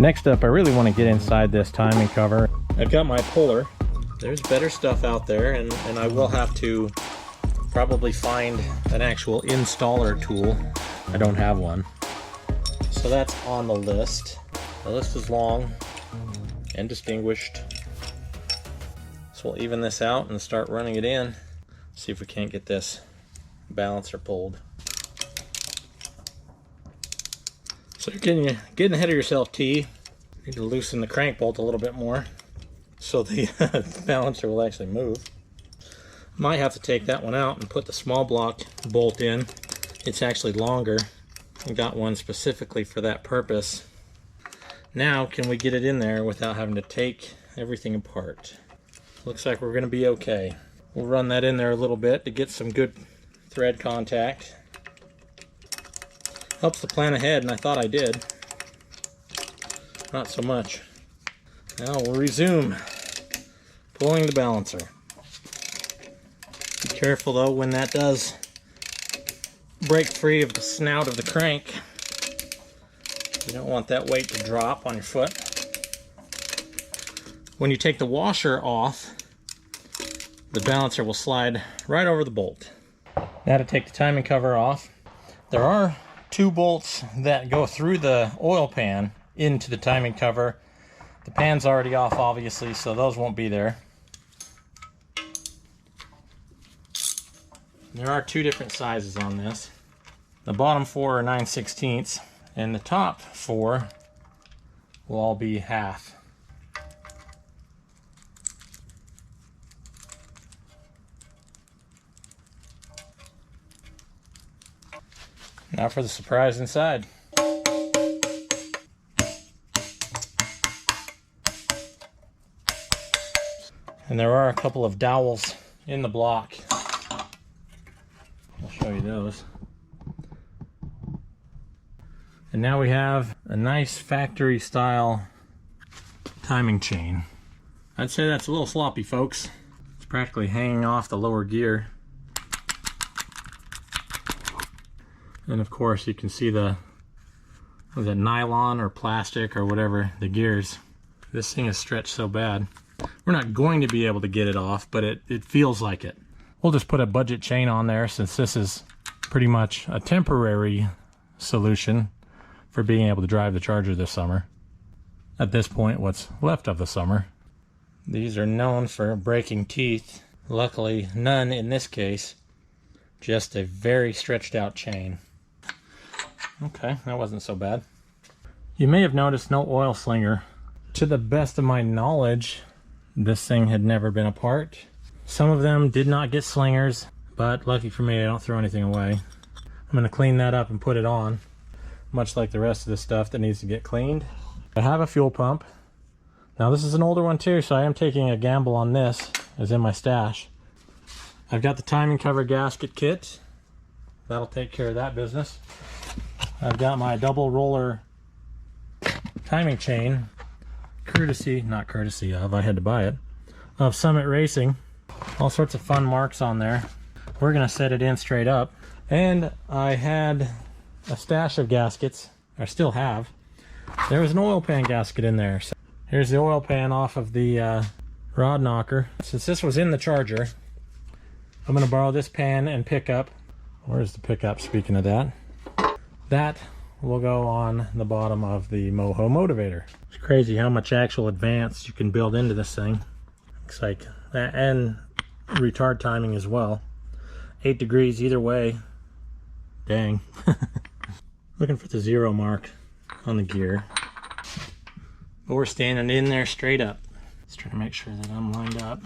Next up, I really want to get inside this timing cover. I've got my puller. There's better stuff out there, and I will have to probably find an actual installer tool. I don't have one. So that's on the list. The list is long and distinguished. So we'll even this out and start running it in. See if we can't get this balancer pulled. So you're getting ahead of yourself, T. Need to loosen the crank bolt a little bit more so the balancer will actually move. Might have to take that one out and put the small block bolt in. It's actually longer. I got one specifically for that purpose. Now, can we get it in there without having to take everything apart? Looks like we're going to be okay. We'll run that in there a little bit to get some good thread contact. Helps to plan ahead, and I thought I did. Not so much. Now we'll resume pulling the balancer. Be careful though when that does break free of the snout of the crank. You don't want that weight to drop on your foot. When you take the washer off, the balancer will slide right over the bolt. Now to take the timing cover off, there are 2 bolts that go through the oil pan into the timing cover. The pan's already off, obviously, so those won't be there. There are 2 different sizes on this. The bottom 4 are 9/16, and the top 4 will all be half. Now for the surprise inside. And there are a couple of dowels in the block. I'll show you those. And now we have a nice factory style timing chain. I'd say that's a little sloppy, folks. It's practically hanging off the lower gear. And of course you can see the nylon or plastic or whatever, the gears. This thing is stretched so bad. We're not going to be able to get it off, but it feels like it. We'll just put a budget chain on there since this is pretty much a temporary solution for being able to drive the Charger this summer. At this point, what's left of the summer. These are known for breaking teeth. Luckily, none in this case. Just a very stretched out chain. Okay, that wasn't so bad. You may have noticed no oil slinger. To the best of my knowledge, this thing had never been apart. Some of them did not get slingers, but lucky for me, I don't throw anything away. I'm going to clean that up and put it on, much like the rest of the stuff that needs to get cleaned. I have a fuel pump. Now this is an older one too, so I am taking a gamble on this, as in my stash. I've got the timing cover gasket kit. That'll take care of that business. I've got my double roller timing chain, not courtesy of, I had to buy it, of Summit Racing. All sorts of fun marks on there. We're gonna set it in straight up. And I had a stash of gaskets, I still have. There was an oil pan gasket in there. So here's the oil pan off of the rod knocker. Since this was in the Charger, I'm gonna borrow this pan and pickup. Where's the pickup, speaking of that? That will go on the bottom of the Moho Motivator. It's crazy how much actual advance you can build into this thing. Looks like that, and retard timing as well. 8 degrees either way. Dang. Looking for the 0 mark on the gear. But we're standing in there straight up. Let's try to make sure that I'm lined up.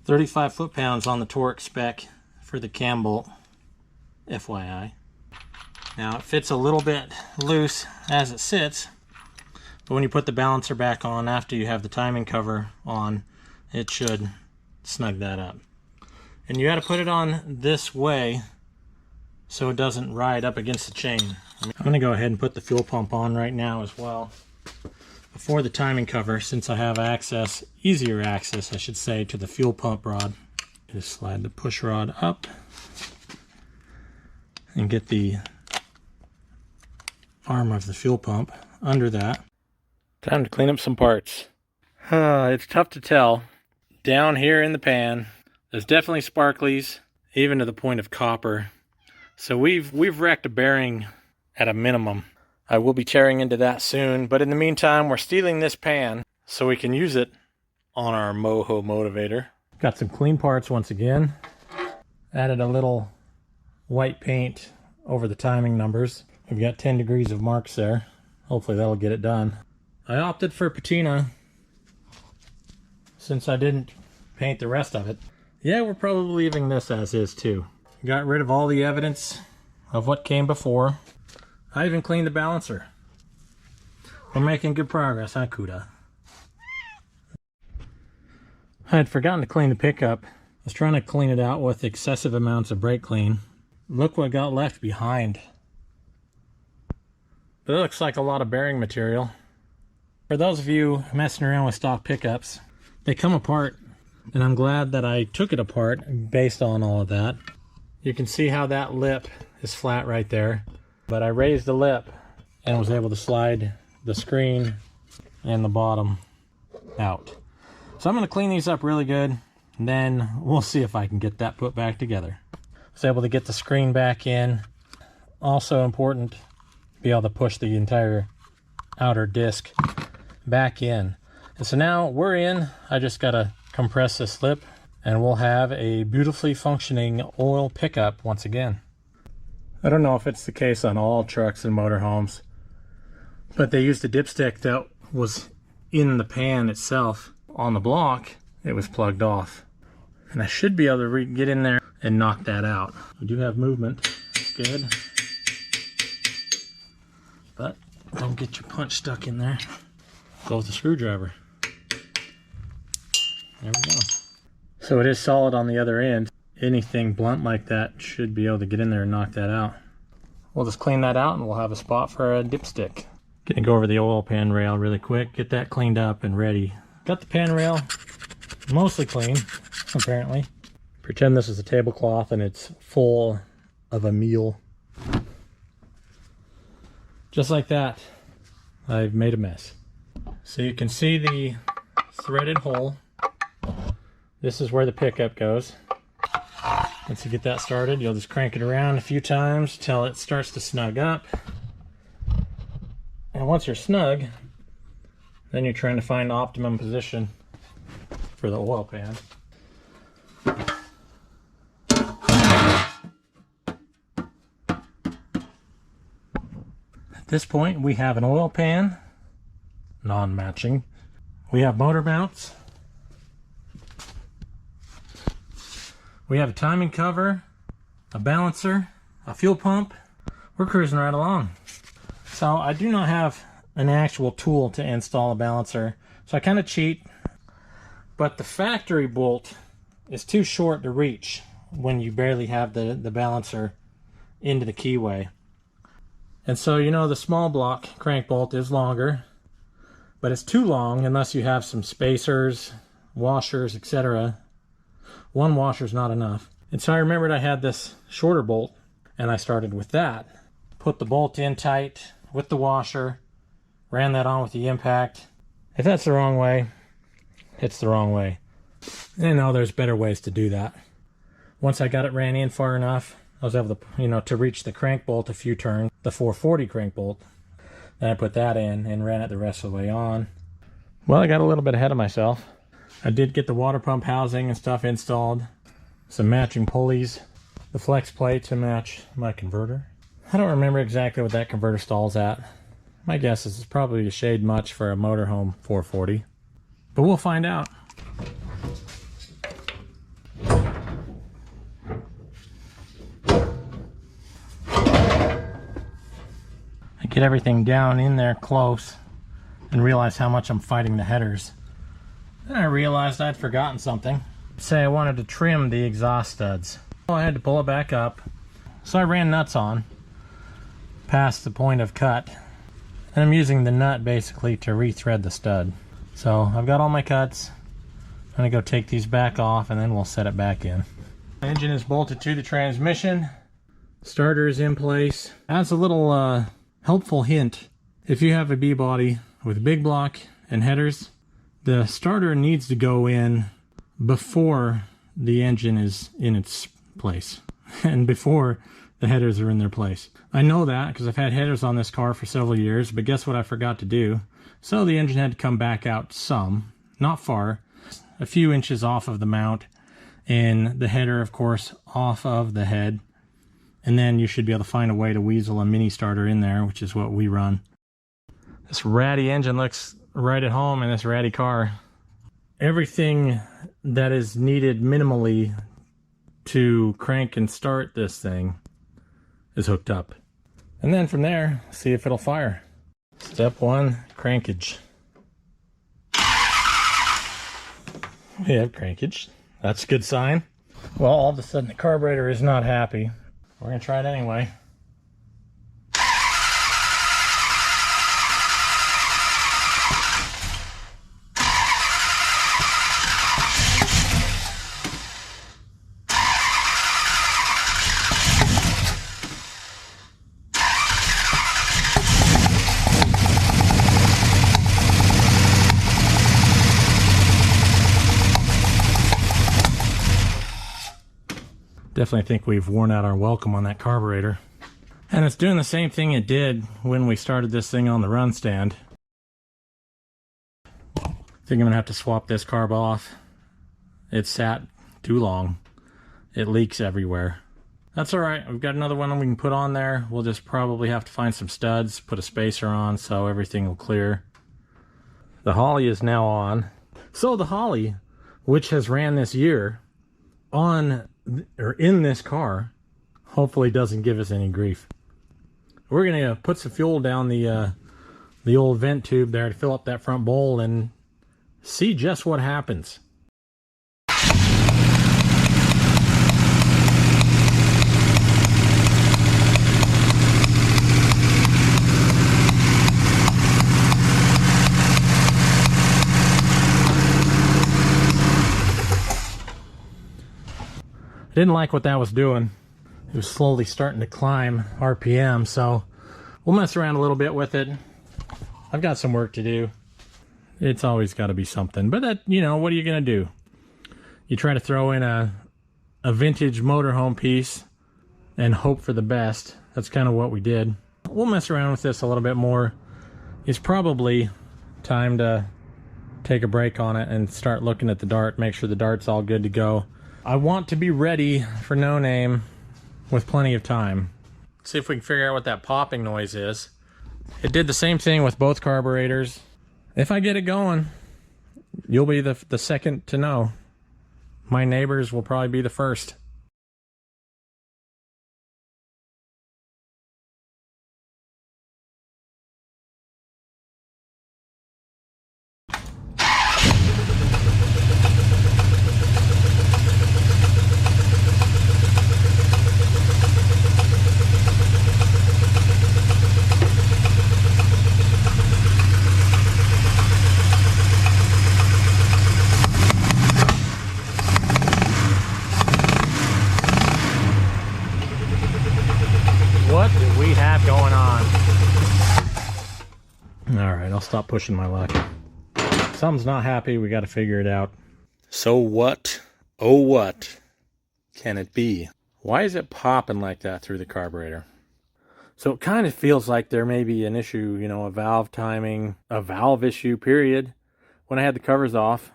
"35 foot-pounds on the torque spec for the cam bolt, FYI. Now it fits a little bit loose as it sits, but when you put the balancer back on after you have the timing cover on, it should snug that up. And you got to put it on this way so it doesn't ride up against the chain. I'm going to go ahead and put the fuel pump on right now as well. Before the timing cover, since I have access, easier access I should say, to the fuel pump rod. Just slide the push rod up and get the arm of the fuel pump under that. Time to clean up some parts. It's tough to tell. Down here in the pan, there's definitely sparklies, even to the point of copper. So we've wrecked a bearing at a minimum. I will be tearing into that soon, but in the meantime, we're stealing this pan so we can use it on our Moho Motivator. Got some clean parts once again. Added a little white paint over the timing numbers. We've got 10 degrees of marks there. Hopefully that'll get it done. I opted for patina since I didn't paint the rest of it. Yeah, we're probably leaving this as is too. Got rid of all the evidence of what came before. I even cleaned the balancer. We're making good progress, huh, Kuda? I had forgotten to clean the pickup. I was trying to clean it out with excessive amounts of brake clean. Look what got left behind. But it looks like a lot of bearing material. For those of you messing around with stock pickups, they come apart, and I'm glad that I took it apart based on all of that. You can see how that lip is flat right there, but I raised the lip and was able to slide the screen and the bottom out. So I'm going to clean these up really good, and then we'll see if I can get that put back together. I was able to get the screen back in. Also important, be able to push the entire outer disc back in. And so now we're in. I just got to compress this lip, and we'll have a beautifully functioning oil pickup once again. I don't know if it's the case on all trucks and motorhomes, but they used a dipstick that was in the pan itself. On the block, it was plugged off. And I should be able to get in there and knock that out. We do have movement. That's good. But don't get your punch stuck in there. Go with the screwdriver. There we go. So it is solid on the other end. Anything blunt like that should be able to get in there and knock that out. We'll just clean that out and we'll have a spot for a dipstick. Gonna go over the oil pan rail really quick, get that cleaned up and ready. Got the pan rail mostly clean, apparently. Pretend this is a tablecloth and it's full of a meal. Just like that, I've made a mess. So you can see the threaded hole. This is where the pickup goes. Once you get that started, you'll just crank it around a few times till it starts to snug up. And once you're snug, then you're trying to find optimum position for the oil pan. At this point, we have an oil pan, non-matching. We have motor mounts. We have a timing cover, a balancer, a fuel pump. We're cruising right along. So I do not have an actual tool to install a balancer, so I kind of cheat. But the factory bolt is too short to reach when you barely have the balancer into the keyway. And so, you know, the small block crank bolt is longer, but it's too long unless you have some spacers, washers, etc. One washer's not enough. And so I remembered I had this shorter bolt, and I started with that. Put the bolt in tight with the washer, ran that on with the impact. If that's the wrong way, it's the wrong way. And now there's better ways to do that. Once I got it ran in far enough, I was able to, you know, to reach the crank bolt a few turns, the 440 crank bolt. Then I put that in and ran it the rest of the way on. Well, I got a little bit ahead of myself. I did get the water pump housing and stuff installed, some matching pulleys, the flex plate to match my converter. I don't remember exactly what that converter stall's at. My guess is it's probably a shade much for a motorhome 440, but we'll find out. I get everything down in there close and realize how much I'm fighting the headers. Then I realized I'd forgotten something. Say I wanted to trim the exhaust studs. I had to pull it back up. So I ran nuts on past the point of cut. And I'm using the nut basically to rethread the stud. So I've got all my cuts. I'm gonna go take these back off and then we'll set it back in. The engine is bolted to the transmission. Starter is in place. As a little helpful hint, if you have a B-body with big block and headers, the starter needs to go in before the engine is in its place and before the headers are in their place. I know that because I've had headers on this car for several years, but guess what I forgot to do? So the engine had to come back out some, not far, a few inches off of the mount, and the header, of course, off of the head. And then you should be able to find a way to weasel a mini starter in there, which is what we run. This Ratty engine looks right at home in this Ratty car. Everything that is needed minimally to crank and start this thing is hooked up. And then from there, see if it'll fire. Step 1, crankage. We have crankage. That's a good sign. Well, all of a sudden the carburetor is not happy. We're gonna try it anyway. Definitely think we've worn out our welcome on that carburetor. And it's doing the same thing it did when we started this thing on the run stand. I think I'm gonna have to swap this carb off. It sat too long. It leaks everywhere. That's alright, we've got another one we can put on there. We'll just probably have to find some studs, put a spacer on so everything will clear. The Holly is now on. So the Holly, which has ran this year, on or in this car, hopefully doesn't give us any grief. We're gonna put some fuel down the old vent tube there to fill up that front bowl and see just what happens. I didn't like what that was doing. It was slowly starting to climb RPM, so we'll mess around a little bit with it. I've got some work to do. It's always got to be something, but that, you know, what are you gonna do? You try to throw in a vintage motorhome piece and hope for the best. That's kind of what we did. We'll mess around with this a little bit more. It's probably time to take a break on it and start looking at the dart, make sure the dart's all good to go. I want to be ready for No Name with plenty of time. Let's see if we can figure out what that popping noise is. It did the same thing with both carburetors. If I get it going, you'll be the second to know. My neighbors will probably be the first. What do we have going on? Alright, I'll stop pushing my luck. Something's not happy, we gotta figure it out. So what, oh what, can it be? Why is it popping like that through the carburetor? So it kind of feels like there may be an issue, you know, a valve timing, a valve issue, period. When I had the covers off,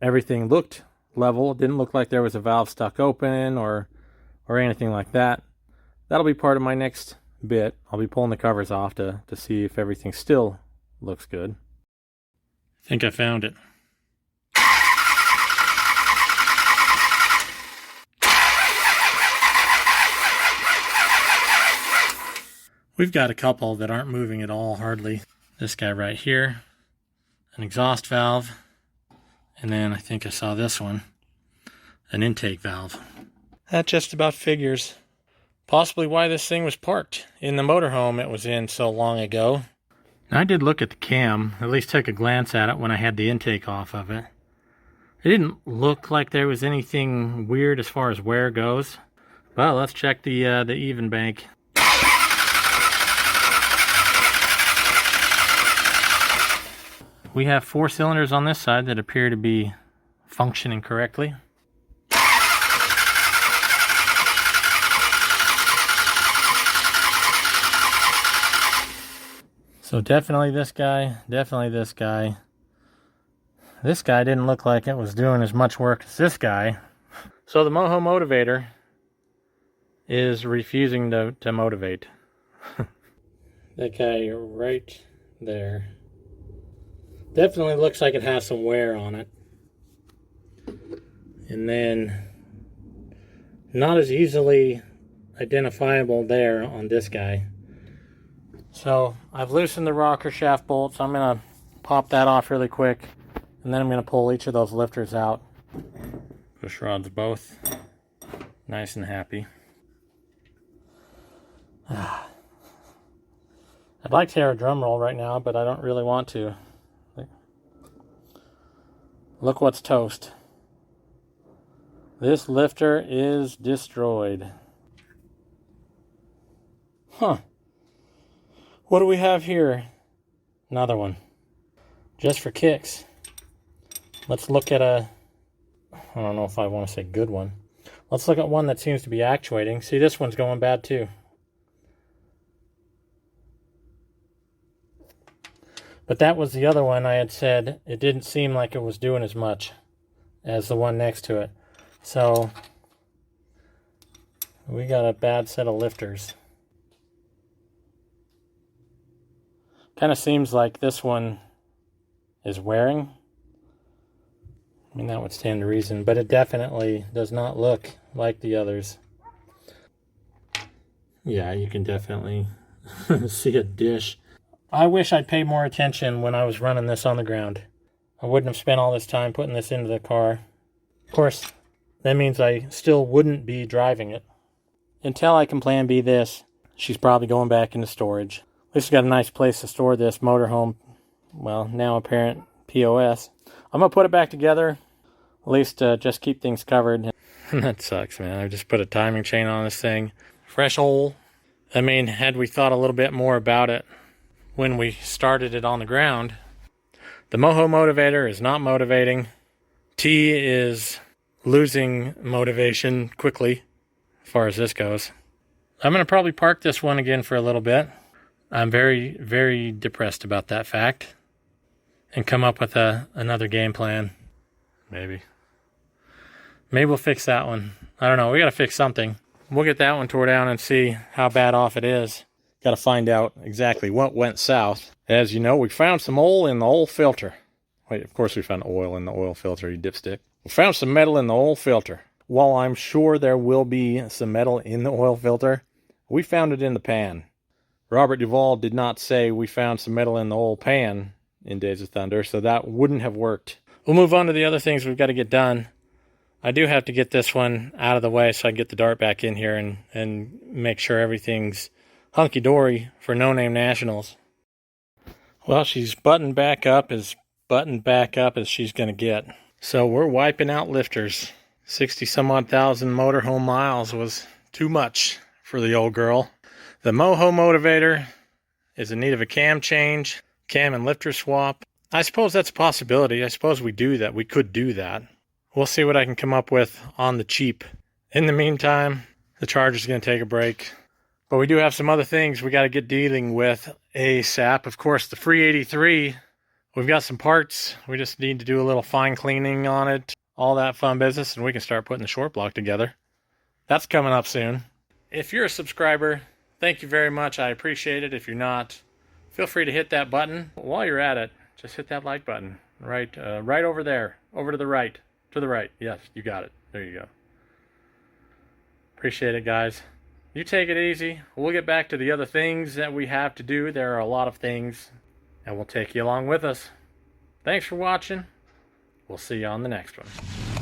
everything looked level. It didn't look like there was a valve stuck open or anything like that. That'll be part of my next bit. I'll be pulling the covers off to see if everything still looks good. I think I found it. We've got a couple that aren't moving at all, hardly. This guy right here, an exhaust valve, and then I think I saw this one, an intake valve. That just about figures. Possibly why this thing was parked in the motorhome it was in so long ago. I did look at the cam, at least took a glance at it when I had the intake off of it. It didn't look like there was anything weird as far as wear goes, Well, let's check the even bank. We have 4 cylinders on this side that appear to be functioning correctly. So definitely this guy, definitely this guy. This guy didn't look like it was doing as much work as this guy. So the Moho Motivator is refusing to motivate. That guy right there. Definitely looks like it has some wear on it. And then not as easily identifiable there on this guy. So I've loosened the rocker shaft bolts. I'm going to pop that off really quick. And then I'm going to pull each of those lifters out. Push rods both. Nice and happy. I'd like to hear a drum roll right now, but I don't really want to. Look what's toast. This lifter is destroyed. Huh. What do we have here? Another one. Just for kicks. Let's look at I don't know if I want to say good one. Let's look at one that seems to be actuating. See, this one's going bad too. But that was the other one I had said it didn't seem like it was doing as much as the one next to it. So we got a bad set of lifters. Kind of seems like this one is wearing. I mean, that would stand to reason, but it definitely does not look like the others. Yeah, you can definitely see a dish. I wish I'd paid more attention when I was running this on the ground. I wouldn't have spent all this time putting this into the car. Of course, that means I still wouldn't be driving it. Until I can plan B this, she's probably going back into storage. At least got a nice place to store this motorhome, well, now apparent POS. I'm going to put it back together, at least just keep things covered. That sucks, man. I just put a timing chain on this thing. Fresh oil. I mean, had we thought a little bit more about it when we started it on the ground, the Moho Motivator is not motivating. T is losing motivation quickly, as far as this goes. I'm going to probably park this one again for a little bit. I'm very, very depressed about that fact. And come up with another game plan. Maybe we'll fix that one. I don't know. We got to fix something. We'll get that one tore down and see how bad off it is. Got to find out exactly what went south. As you know, we found some oil in the oil filter. Wait, of course we found oil in the oil filter, you dipstick. We found some metal in the oil filter. While I'm sure there will be some metal in the oil filter, we found it in the pan. Robert Duvall did not say we found some metal in the oil pan in Days of Thunder, so that wouldn't have worked. We'll move on to the other things we've got to get done. I do have to get this one out of the way so I can get the dart back in here and make sure everything's hunky-dory for no-name nationals. Well, she's buttoned back up as she's going to get. So we're wiping out lifters. 60-some-odd thousand motorhome miles was too much for the old girl. The Moho Motivator is in need of a cam change, cam and lifter swap. I suppose that's a possibility. I suppose we do that. We could do that. We'll see what I can come up with on the cheap. In the meantime, the Charger's going to take a break. But we do have some other things we got to get dealing with ASAP. Of course, the Free 83, we've got some parts. We just need to do a little fine cleaning on it. All that fun business, and we can start putting the short block together. That's coming up soon. If you're a subscriber, thank you very much. I appreciate it. If you're not, feel free to hit that button. While you're at it, just hit that like button. Right over there. Over to the right. To the right. Yes, you got it. There you go. Appreciate it, guys. You take it easy. We'll get back to the other things that we have to do. There are a lot of things, and we'll take you along with us. Thanks for watching. We'll see you on the next one.